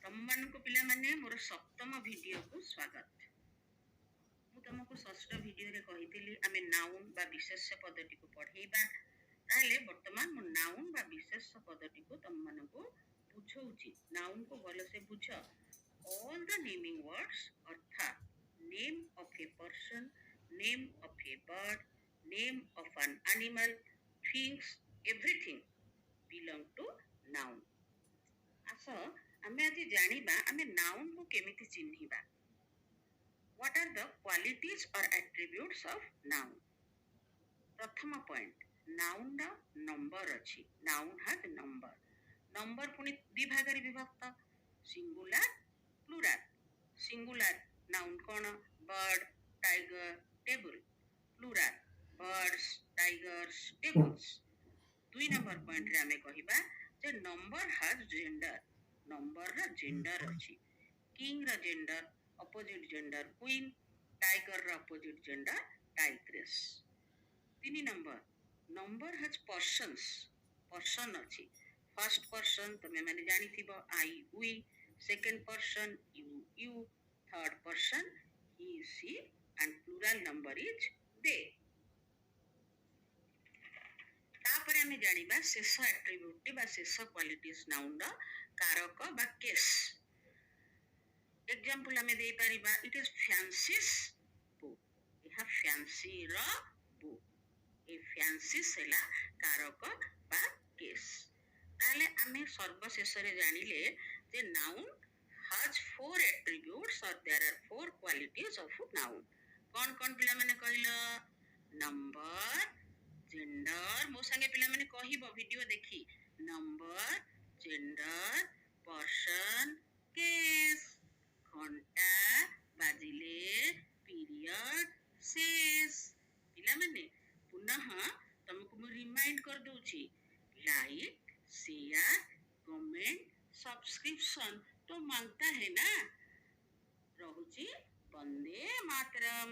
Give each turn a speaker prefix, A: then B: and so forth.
A: तमମାନଙ୍କୁ ପିଲାମାନେ ମୋର ସପ୍ତମ ଭିଡିଓକୁ ସ୍ୱାଗତ। ମୁଁ ତମକୁ ଷଷ୍ଠ ଭିଡିଓରେ କହିଥିଲି ଆମେ ନାଉନ୍ ବା ବିଶେଷ୍ୟ ପଦଟିକୁ ପଢ଼େଇବା। ତାହେଲେ ବର୍ତ୍ତମାନ ମୁଁ ନାଉନ୍ ବା ବିଶେଷ୍ୟ ପଦଟିକୁ ତମମାନଙ୍କୁ ବୁଝଉଛି। ନାଉନ୍କୁ ଭଲସେ ବୁଝ। All the naming words ଅର୍ଥାତ୍ name of a person, name of a bird, name of an animal, things, everything belong to noun. ଆସ ଆମେ ଆଜି ଜାଣିବା ଆମେ ନାଉନ୍ କୁ କେମିତି ଚିହ୍ନିବା। What are the qualities or attributes of noun? ପ୍ରଥମ ପଏଣ୍ଟ, ନାଉନ୍ ର ନମ୍ବର ଅଛି। Noun has number. ନମ୍ବର ପୁଣି ଦି ଭାଗରେ ବିଭକ୍ତ, ସିଙ୍ଗୁଲାର, ପ୍ଲୁରାଲ। ସିଙ୍ଗୁଲାର ନାଉନ୍ କଣ? Bird, tiger, table. Plural birds, tigers, tables. ଦୁଇ ନମ୍ବର ପଏଣ୍ଟରେ ଆମେ କହିବା ଯେ ନମ୍ବର has gender. ନମ୍ବରର ଜେଣ୍ଡର ଅଛି। କିଙ୍ଗ ର gender, opposite gender queen. Tiger ର ଅପୋଜିଟ ଜେଣ୍ଡର ଟାଇଗ୍ରେସ୍। ତିନି number, number has persons. Person ଅଛି। ଫାର୍ଷ୍ଟ ପର୍ସନ ତମେ ମାନେ ଜାଣିଥିବ I we, second person you you, third person Hi C and plural number is they. ତାପରେ ଆମେ ଜାଣିବା ଶେଷ ଆଟ୍ରିବ୍ୟୁଟ ବା ଶେଷ କ୍ୱାଲିଟିସ୍ ନାଉନ୍ ର କାରକ ବା କେସ୍। ଏକ୍ସାମ୍ପଲ ଆମେ ଦେଇପାରିବା ଇଟ୍ ଇଜ ଫ୍ୟାନ୍ସିସ୍ ବୁକ୍। ଏହା ଫ୍ୟାନ୍ସିର ବୁକ୍। ଏ ଫ୍ୟାନ୍ସିସ୍ ହେଲା କାରକ ବା କେସ୍। ତାହେଲେ ଆମେ ସର୍ବଶେଷରେ ଜାଣିଲେ ଯେ noun has four attributes or there are four qualities of noun. କଣ କଣ ପିଲାମାନେ କହିଲ? ନମ୍ବର, ଜେଣ୍ଡର, ମୋ ସାଙ୍ଗେ ପିଲାମାନେ କହିବ ଭିଡିଓ ଦେଖି। Number, gender, person, case. ଘଣ୍ଟା ବାଜିଲେ, ପିରିୟଡ, ସେସ୍। ପିଲାମାନେ पुनः तुमको मैं रिमाइंड कर दूची, लाइक, शेयर, कमेंट, सब्सक्रिप्शन तो मांगता है ना। रहुची, वंदे मातरम।